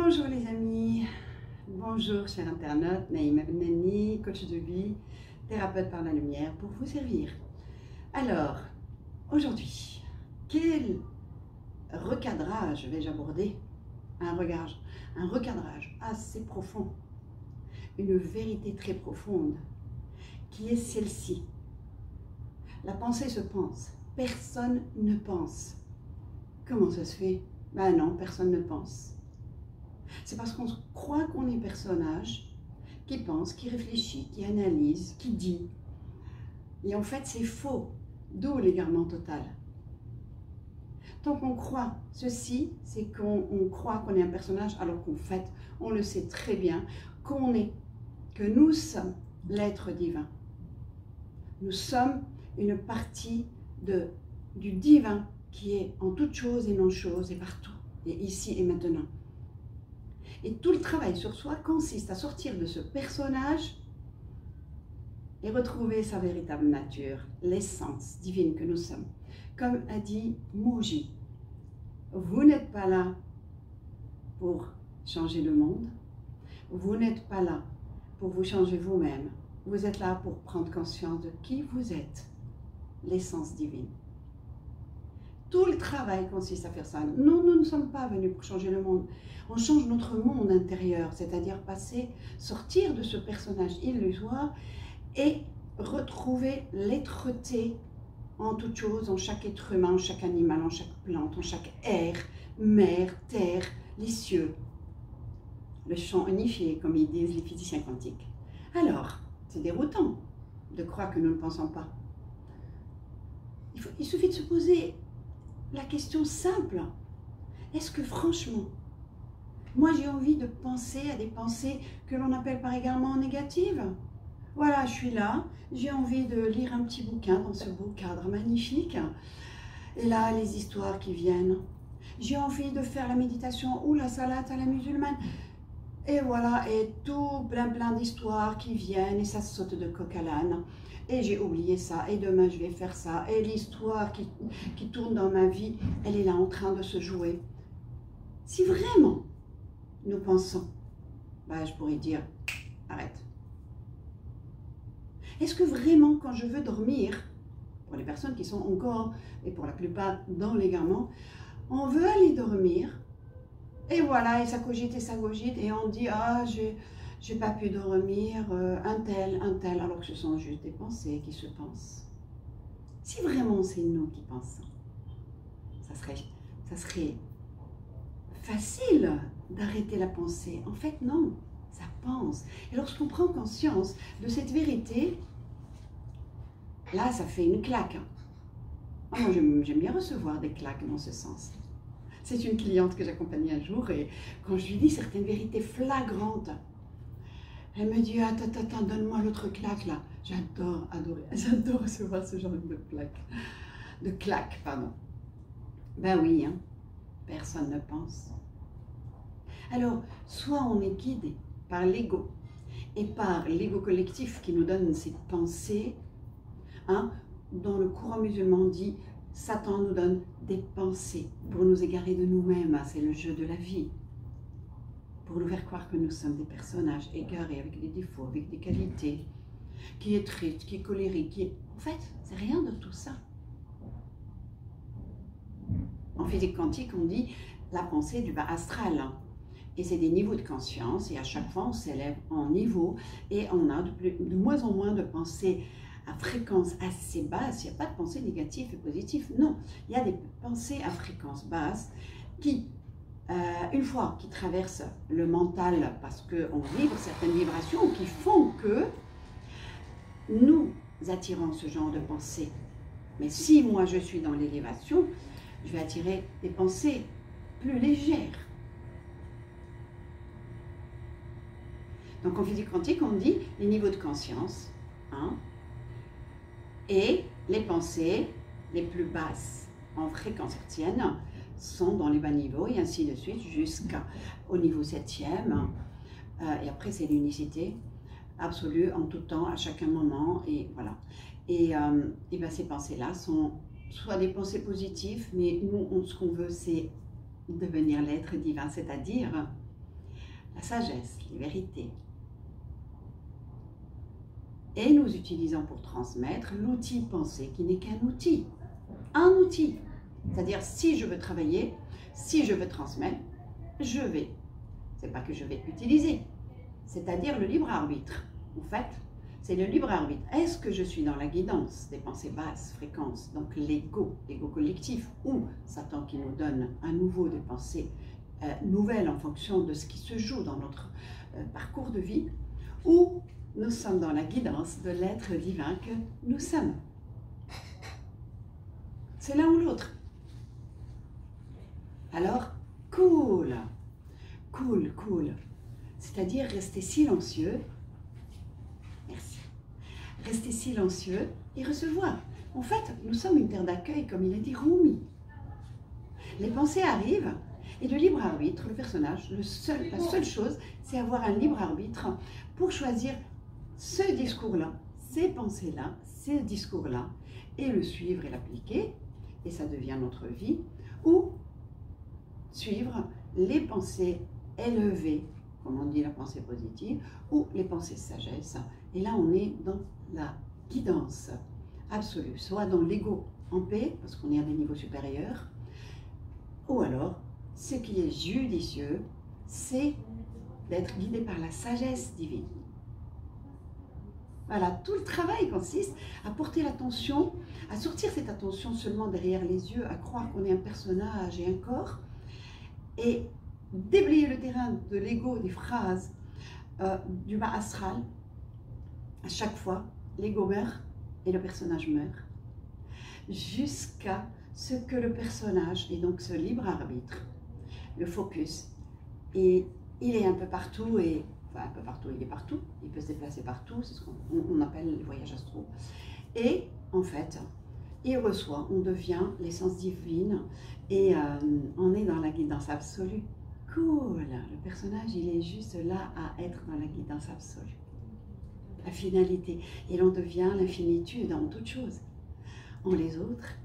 Bonjour les amis, bonjour chers internautes, Naïma Benani, coach de vie, thérapeute par la lumière pour vous servir. Alors, aujourd'hui, quel recadrage vais-je aborder? Un recadrage assez profond, une vérité très profonde qui est celle-ci. La pensée se pense, personne ne pense. Comment ça se fait? Ben non, personne ne pense. C'est parce qu'on croit qu'on est personnage qui pense, qui réfléchit, qui analyse, qui dit. Et en fait, c'est faux, d'où l'égarement total. Tant qu'on croit ceci, c'est qu'on croit qu'on est un personnage, alors qu'en fait, on le sait très bien, que nous sommes l'être divin. Nous sommes une partie du divin qui est en toute chose et non-chose et partout, et ici et maintenant. Et tout le travail sur soi consiste à sortir de ce personnage et retrouver sa véritable nature, l'essence divine que nous sommes. Comme a dit Mooji, vous n'êtes pas là pour changer le monde, vous n'êtes pas là pour vous changer vous-même, vous êtes là pour prendre conscience de qui vous êtes, l'essence divine. Tout le travail consiste à faire ça. Non, nous ne sommes pas venus pour changer le monde. On change notre monde intérieur, c'est-à-dire sortir de ce personnage illusoire et retrouver l'être-té en toute chose, en chaque être humain, en chaque animal, en chaque plante, en chaque air, mer, terre, les cieux. Le champ unifié, comme ils disent les physiciens quantiques. Alors, c'est déroutant de croire que nous ne pensons pas. Il suffit de se poser la question simple, est-ce que franchement, moi j'ai envie de penser à des pensées que l'on appelle par également négatives? Voilà, je suis là, j'ai envie de lire un petit bouquin dans ce beau cadre magnifique. Et là, les histoires qui viennent. J'ai envie de faire la méditation ou la salade à la musulmane. Et voilà, et tout plein d'histoires qui viennent et ça saute de coq à l'âne. Et j'ai oublié ça, et demain je vais faire ça, et l'histoire qui tourne dans ma vie, elle est là en train de se jouer. Si vraiment nous pensons, ben je pourrais dire, arrête. Est-ce que vraiment quand je veux dormir, pour les personnes qui sont encore, et pour la plupart dans l'égarement, on veut aller dormir, et voilà, et ça cogite, et on dit, ah, j'ai pas pu dormir, un tel, alors que ce sont juste des pensées qui se pensent. Si vraiment c'est nous qui pensons, ça serait facile d'arrêter la pensée. En fait, non, ça pense. Et lorsqu'on prend conscience de cette vérité, là, ça fait une claque. Ah, moi, j'aime bien recevoir des claques dans ce sens. C'est une cliente que j'accompagnais un jour et quand je lui dis certaines vérités flagrantes, elle me dit, attends, donne-moi l'autre claque là. J'adore recevoir ce genre de claque, pardon. Ben oui, hein, personne ne pense. Alors, soit on est guidé par l'ego et par l'ego collectif qui nous donne ces pensées, hein, dont le courant musulman dit, Satan nous donne des pensées pour nous égarer de nous-mêmes, hein, c'est le jeu de la vie. Pour nous faire croire que nous sommes des personnages égarés avec des défauts, avec des qualités, qui est triste, qui est colérique, qui est... En fait, c'est rien de tout ça. En physique quantique, on dit la pensée du bas astral. Et c'est des niveaux de conscience, et à chaque fois, on s'élève en niveau, et on a de moins en moins de pensées à fréquence assez basse. Il n'y a pas de pensée négative et positive, non. Il y a des pensées à fréquence basse qui... une fois qu'ils traversent le mental parce qu'on vibre certaines vibrations qui font que nous attirons ce genre de pensée. Mais si moi je suis dans l'élévation, je vais attirer des pensées plus légères. Donc en physique quantique, on dit les niveaux de conscience, hein, et les pensées les plus basses en fréquence hertzienne sont dans les bas niveaux et ainsi de suite jusqu'au niveau 7e. Et après, c'est l'unicité absolue en tout temps, à chaque moment. Et voilà. Et ben, ces pensées-là sont soit des pensées positives, mais nous, ce qu'on veut, c'est devenir l'être divin, c'est-à-dire la sagesse, les vérités. Et nous utilisons pour transmettre l'outil pensée qui n'est qu'un outil. Un outil. C'est-à-dire, si je veux travailler, si je veux transmettre, je vais. C'est pas que je vais utiliser. C'est-à-dire le libre arbitre. En fait, c'est le libre arbitre. Est-ce que je suis dans la guidance des pensées basses fréquences, donc l'ego collectif, ou Satan qui nous donne à nouveau des pensées nouvelles en fonction de ce qui se joue dans notre parcours de vie, ou nous sommes dans la guidance de l'être divin que nous sommes. C'est l'un ou l'autre. Alors, cool. C'est-à-dire rester silencieux. Merci. Rester silencieux et recevoir. En fait, nous sommes une terre d'accueil, comme il a dit Rumi. Les pensées arrivent et le libre arbitre, le personnage, la seule chose, c'est avoir un libre arbitre pour choisir ce discours-là, ces pensées-là, ces discours-là, et le suivre et l'appliquer, et ça devient notre vie, ou suivre les pensées élevées, comme on dit la pensée positive, ou les pensées sagesse. Et là, on est dans la guidance absolue, soit dans l'ego en paix, parce qu'on est à des niveaux supérieurs, ou alors, ce qui est judicieux, c'est d'être guidé par la sagesse divine. Voilà, tout le travail consiste à porter l'attention, à sortir cette attention seulement derrière les yeux, à croire qu'on est un personnage et un corps, et déblayer le terrain de l'ego, des phrases du bas astral. À chaque fois, l'ego meurt et le personnage meurt, jusqu'à ce que le personnage, et donc ce libre arbitre, le focus, et il est un peu partout, et enfin un peu partout, il est partout, il peut se déplacer partout, c'est ce qu'on appelle les voyages astraux, et en fait, il reçoit, on devient l'essence divine, et on est dans la guidance absolue. Cool, le personnage, il est juste là à être dans la guidance absolue. La finalité, et l'on devient l'infinitude en toutes choses, en les autres.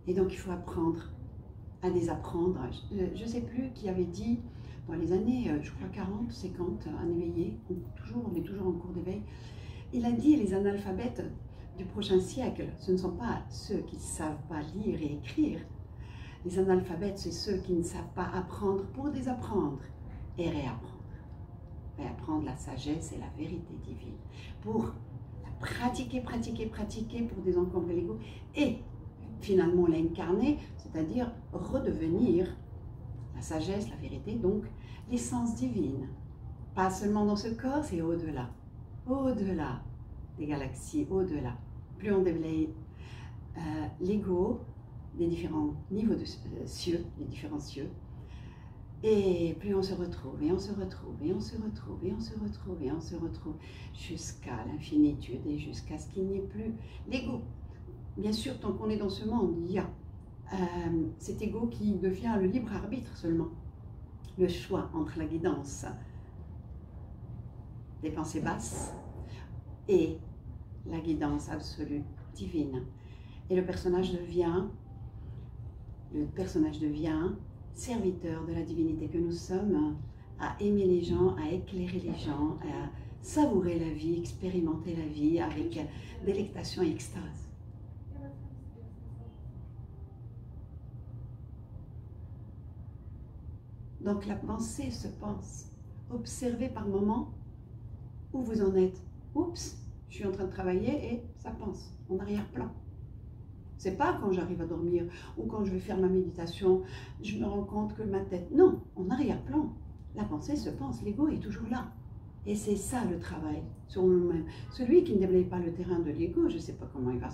Et donc il faut apprendre à désapprendre. Je ne sais plus qui avait dit dans les années, je crois 40, 50, un éveillé, on est toujours en cours d'éveil, il a dit les analphabètes du prochain siècle, ce ne sont pas ceux qui ne savent pas lire et écrire. Les analphabètes, c'est ceux qui ne savent pas apprendre pour désapprendre et réapprendre. Réapprendre la sagesse et la vérité divine. Pour la pratiquer pour désencombrer l'ego et finalement l'incarner, c'est-à-dire redevenir la sagesse, la vérité, donc l'essence divine. Pas seulement dans ce corps, c'est au-delà. Au-delà des galaxies, au-delà. Plus on déblaye l'ego des différents niveaux de cieux, les différents cieux, et plus on se retrouve, et on se retrouve, et on se retrouve, et on se retrouve, et on se retrouve, jusqu'à l'infinitude et jusqu'à ce qu'il n'y ait plus l'ego. Bien sûr, tant qu'on est dans ce monde, il y a cet ego qui devient le libre arbitre seulement. Le choix entre la guidance des pensées basses et la guidance absolue divine. Et le personnage devient serviteur de la divinité que nous sommes, à aimer les gens, à éclairer les gens, à savourer la vie, expérimenter la vie avec délectation et extase. Donc la pensée se pense. Observez par moment où vous en êtes. Oups, je suis en train de travailler et ça pense, en arrière-plan. C'est pas quand j'arrive à dormir ou quand je vais faire ma méditation, je me rends compte que ma tête... Non, en arrière-plan. La pensée se pense, l'ego est toujours là. Et c'est ça le travail sur nous-mêmes. Celui qui ne déblaye pas le terrain de l'ego, je ne sais pas comment il va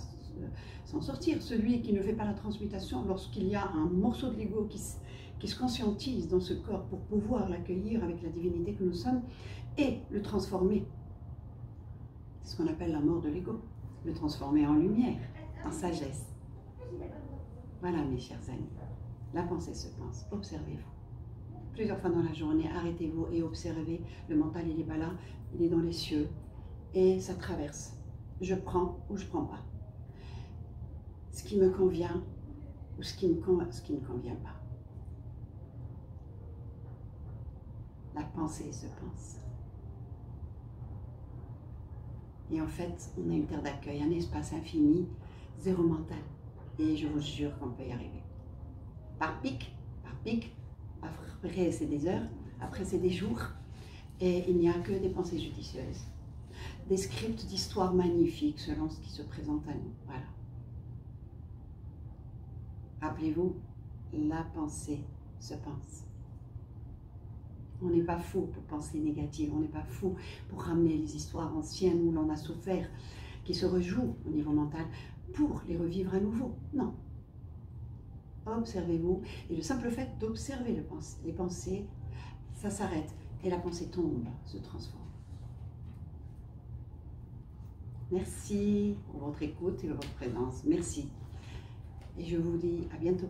s'en sortir. Celui qui ne fait pas la transmutation lorsqu'il y a un morceau de l'ego qui se conscientise dans ce corps pour pouvoir l'accueillir avec la divinité que nous sommes et le transformer. C'est ce qu'on appelle la mort de l'ego. Le transformer en lumière, en sagesse. Voilà mes chers amis, la pensée se pense, observez-vous. Plusieurs fois dans la journée, arrêtez-vous et observez. Le mental, il n'est pas là, il est dans les cieux et ça traverse. Je prends ou je ne prends pas. Ce qui me convient ou ce qui ne convient pas. La pensée se pense. Et en fait, on a une terre d'accueil, un espace infini, zéro mental. Et je vous jure qu'on peut y arriver. Par pic, après c'est des heures, après c'est des jours, et il n'y a que des pensées judicieuses. Des scripts d'histoire magnifiques selon ce qui se présente à nous. Voilà. Rappelez-vous, la pensée se pense. On n'est pas fou pour penser négative, on n'est pas fou pour ramener les histoires anciennes où l'on a souffert, qui se rejouent au niveau mental, pour les revivre à nouveau. Non. Observez-vous, et le simple fait d'observer les pensées, ça s'arrête, et la pensée tombe, se transforme. Merci pour votre écoute et votre présence. Merci. Et je vous dis à bientôt.